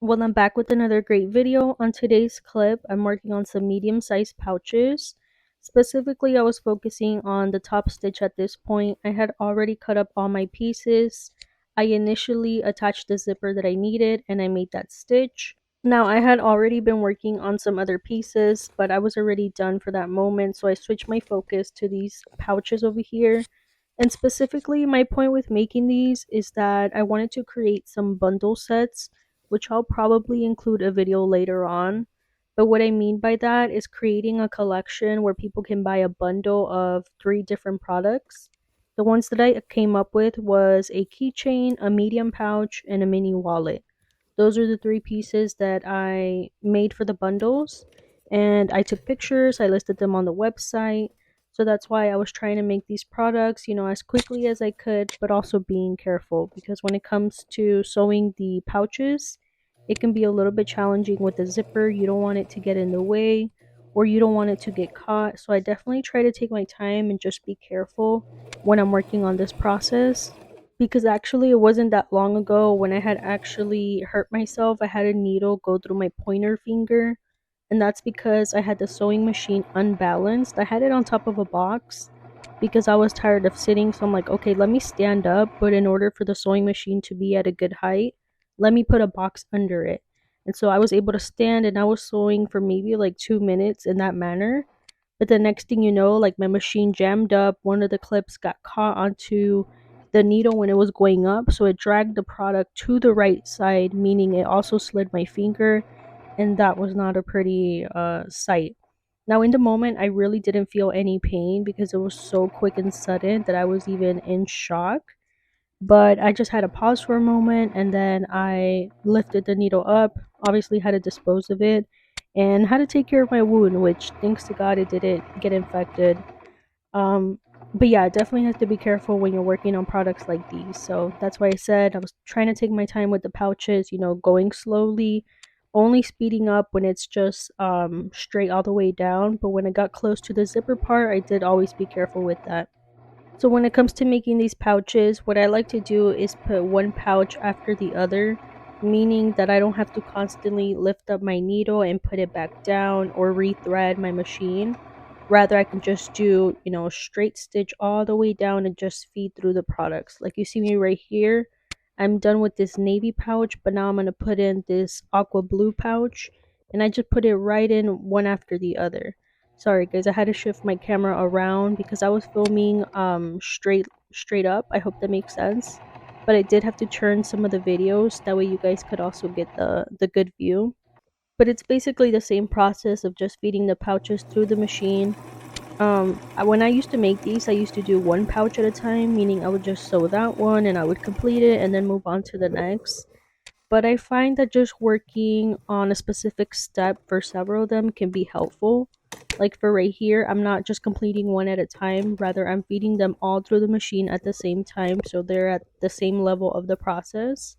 Well, I'm back with another great video. On today's clip, I'm working on some medium-sized pouches. Specifically, I was focusing on the top stitch at this point. I had already cut up all my pieces. I initially attached the zipper that I needed and I made that stitch. Now, I had already been working on some other pieces, but I was already done for that moment, so I switched my focus to these pouches over here. And specifically, my point with making these is that I wanted to create some bundle sets, which I'll probably include a video later on. But what I mean by that is creating a collection where people can buy a bundle of three different products. The ones that I came up with was a keychain, a medium pouch, and a mini wallet. Those are the three pieces that I made for the bundles. And I took pictures, I listed them on the website. So that's why I was trying to make these products, as quickly as I could, but also being careful because when it comes to sewing the pouches, it can be a little bit challenging with the zipper. You don't want it to get in the way or you don't want it to get caught. So I definitely try to take my time and just be careful when I'm working on this process because actually it wasn't that long ago when I had actually hurt myself. I had a needle go through my pointer finger, and that's because I had the sewing machine unbalanced. I had it on top of a box because I was tired of sitting, so I'm like, okay, let me stand up, but in order for the sewing machine to be at a good height, let me put a box under it. And so I was able to stand and I was sewing for maybe like 2 minutes in that manner. But the next thing you know, like my machine jammed up, one of the clips got caught onto the needle when it was going up, so it dragged the product to the right side, meaning it also slid my finger, and that was not a pretty sight. Now, in the moment, I really didn't feel any pain because it was so quick and sudden that I was even in shock. But I just had to pause for a moment and then I lifted the needle up, obviously, had to dispose of it, and had to take care of my wound, which thanks to God it didn't get infected. Um, but yeah, definitely have to be careful when you're working on products like these. So that's why I said I was trying to take my time with the pouches, going slowly, only speeding up when it's just straight all the way down. But when it got close to the zipper part, I did always be careful with that. So when it comes to making these pouches, what I like to do is put one pouch after the other, meaning that I don't have to constantly lift up my needle and put it back down or rethread my machine. Rather, I can just do, a straight stitch all the way down and just feed through the products. Like you see me right here, I'm done with this navy pouch, but now I'm going to put in this aqua blue pouch and I just put it right in one after the other. Sorry guys, I had to shift my camera around because I was filming straight up. I hope that makes sense. But I did have to turn some of the videos that way you guys could also get the good view. But it's basically the same process of just feeding the pouches through the machine. When I used to make these, I used to do one pouch at a time, meaning I would just sew that one and I would complete it and then move on to the next. But I find that just working on a specific step for several of them can be helpful. Like for right here, I'm not just completing one at a time, rather, I'm feeding them all through the machine at the same time so they're at the same level of the process.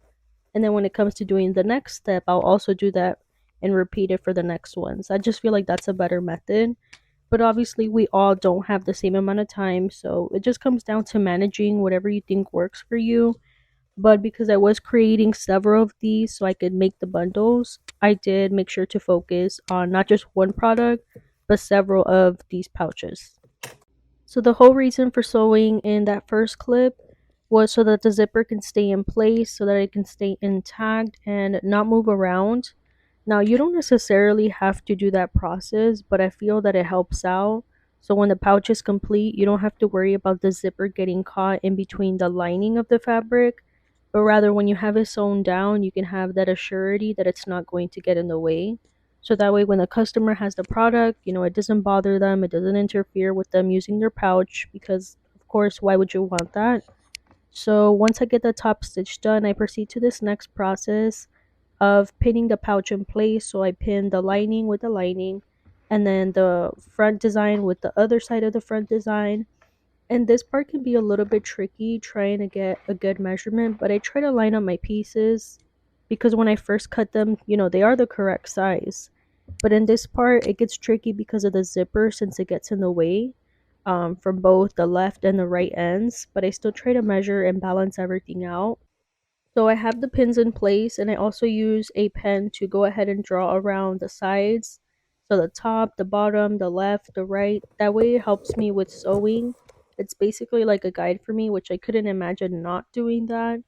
And then when it comes to doing the next step, I'll also do that and repeat it for the next ones. I just feel like that's a better method. But obviously, we all don't have the same amount of time, so it just comes down to managing whatever you think works for you. But because I was creating several of these so I could make the bundles, I did make sure to focus on not just one product, but several of these pouches. So the whole reason for sewing in that first clip was so that the zipper can stay in place, so that it can stay intact and not move around. Now, you don't necessarily have to do that process, but I feel that it helps out. So when the pouch is complete, you don't have to worry about the zipper getting caught in between the lining of the fabric, but rather when you have it sewn down, you can have that assurity that it's not going to get in the way. So that way when the customer has the product, it doesn't bother them, it doesn't interfere with them using their pouch because of course, why would you want that? So once I get the top stitch done, I proceed to this next process of pinning the pouch in place. So I pin the lining with the lining and then the front design with the other side of the front design. And this part can be a little bit tricky trying to get a good measurement, but I try to line up my pieces because when I first cut them, they are the correct size. But in this part, it gets tricky because of the zipper since it gets in the way from both the left and the right ends. But I still try to measure and balance everything out. So I have the pins in place, and I also use a pen to go ahead and draw around the sides. So the top, the bottom, the left, the right. That way it helps me with sewing. It's basically like a guide for me, which I couldn't imagine not doing that.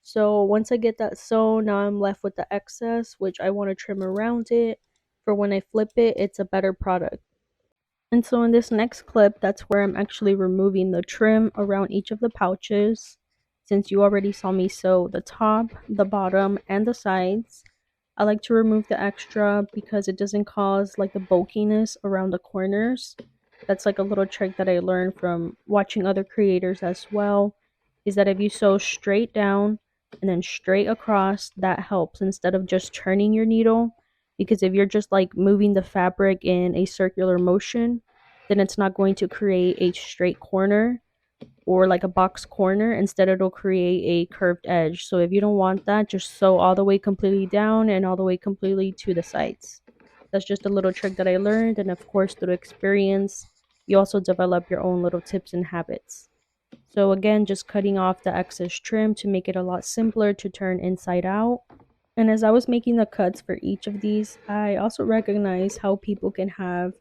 So once I get that sewn, now I'm left with the excess, which I want to trim around it. For when I flip it, it's a better product. And so in this next clip, that's where I'm actually removing the trim around each of the pouches. Since you already saw me sew the top, the bottom, and the sides, I like to remove the extra because it doesn't cause like the bulkiness around the corners. That's like a little trick that I learned from watching other creators as well, is that if you sew straight down and then straight across, that helps instead of just turning your needle. Because if you're just like moving the fabric in a circular motion, then it's not going to create a straight corner or like a box corner. Instead, it'll create a curved edge. So if you don't want that, just sew all the way completely down and all the way completely to the sides. That's just a little trick that I learned, and of course through experience you also develop your own little tips and habits. So again, just cutting off the excess trim to make it a lot simpler to turn inside out. And as I was making the cuts for each of these, I also recognized how people can have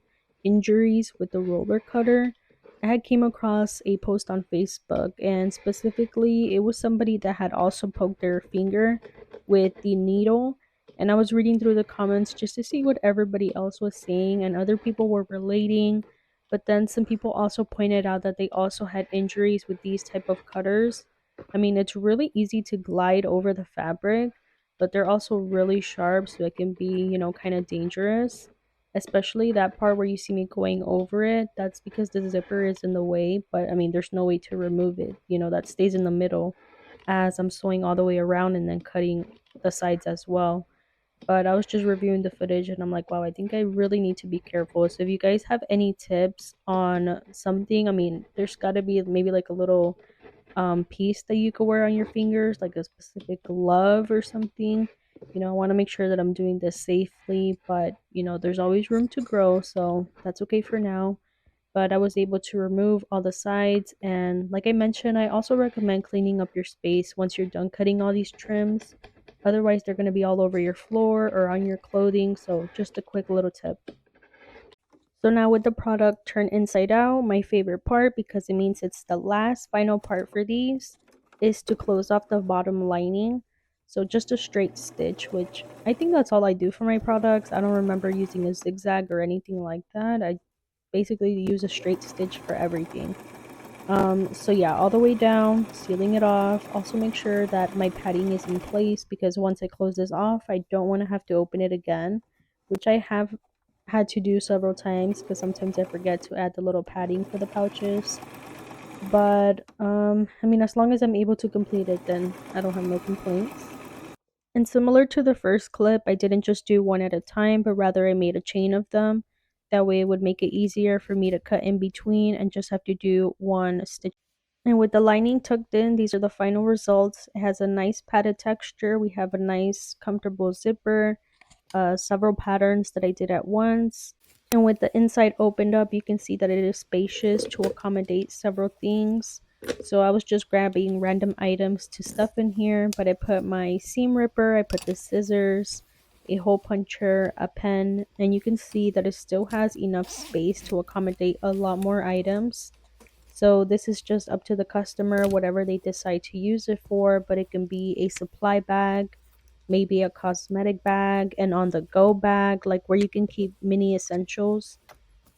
injuries with the roller cutter. I had came across a post on Facebook, and specifically it was somebody that had also poked their finger with the needle. And I was reading through the comments just to see what everybody else was saying, and other people were relating. But then some people also pointed out that they also had injuries with these type of cutters. I mean, it's really easy to glide over the fabric, but they're also really sharp, so it can be, kind of dangerous. Especially that part where you see me going over it. That's because the zipper is in the way, but I mean, there's no way to remove it. That stays in the middle as I'm sewing all the way around and then cutting the sides as well. But I was just reviewing the footage and I'm like, wow, I think I really need to be careful. So if you guys have any tips on something, I mean, there's got to be maybe like a little piece that you could wear on your fingers, like a specific glove or something. I want to make sure that I'm doing this safely, but there's always room to grow, so that's okay for now. But I was able to remove all the sides, and like I mentioned, I also recommend cleaning up your space once you're done cutting all these trims. Otherwise, they're going to be all over your floor or on your clothing, so just a quick little tip. So now with the product turned inside out, my favorite part, because it means it's the last final part for these, is to close off the bottom lining. So just a straight stitch, which I think that's all I do for my products. I don't remember using a zigzag or anything like that. I basically use a straight stitch for everything. So yeah, all the way down, sealing it off. Also make sure that my padding is in place because once I close this off, I don't want to have to open it again, which I have had to do several times because sometimes I forget to add the little padding for the pouches. But I mean, as long as I'm able to complete it, then I don't have no complaints. And similar to the first clip, I didn't just do one at a time, but rather I made a chain of them. That way it would make it easier for me to cut in between and just have to do one stitch. And with the lining tucked in, these are the final results. It has a nice padded texture. We have a nice comfortable zipper, several patterns that I did at once. And with the inside opened up, you can see that it is spacious to accommodate several things. So I was just grabbing random items to stuff in here, but I put my seam ripper, I put the scissors, a hole puncher, a pen, and you can see that it still has enough space to accommodate a lot more items. So this is just up to the customer, whatever they decide to use it for, but it can be a supply bag, maybe a cosmetic bag, an on-the-go bag, like where you can keep mini essentials.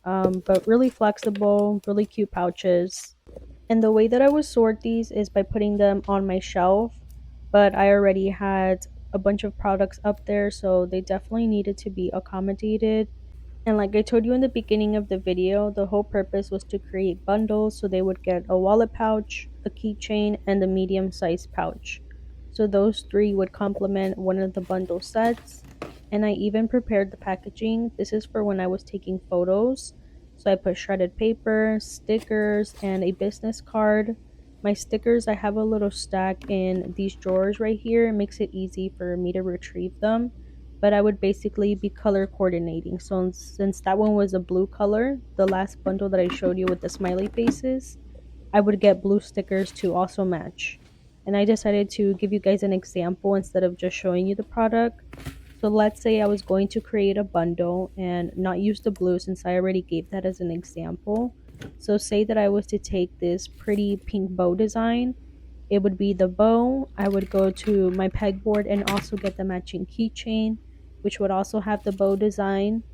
But really flexible, really cute pouches. And the way that I would sort these is by putting them on my shelf, but I already had a bunch of products up there, so they definitely needed to be accommodated. And like I told you in the beginning of the video, the whole purpose was to create bundles so they would get a wallet pouch, a keychain, and a medium sized pouch. So those three would complement one of the bundle sets. And I even prepared the packaging. This is for when I was taking photos. So I put shredded paper, stickers, and a business card. My stickers, I have a little stack in these drawers right here. It makes it easy for me to retrieve them, but I would basically be color coordinating. So since that one was a blue color, the last bundle that I showed you with the smiley faces, I would get blue stickers to also match. and I decided to give you guys an example instead of just showing you the product. So let's say I was going to create a bundle and not use the blue since I already gave that as an example. So say that I was to take this pretty pink bow design. It would be the bow. I would go to my pegboard and also get the matching keychain, which would also have the bow design.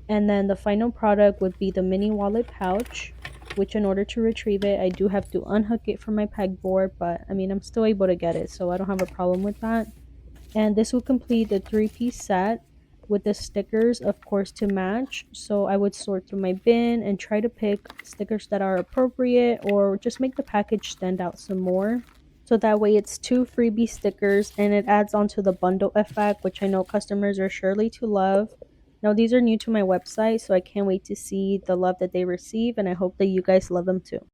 And then the final product would be the mini wallet pouch, which in order to retrieve it, I do have to unhook it from my pegboard, but I mean, I'm still able to get it, so I don't have a problem with that. And this will complete the three-piece set with the stickers, of course, to match. So I would sort through my bin and try to pick stickers that are appropriate or just make the package stand out some more. So that way it's two freebie stickers and it adds on to the bundle effect, which I know customers are surely to love. Now, these are new to my website, so I can't wait to see the love that they receive, and I hope that you guys love them too.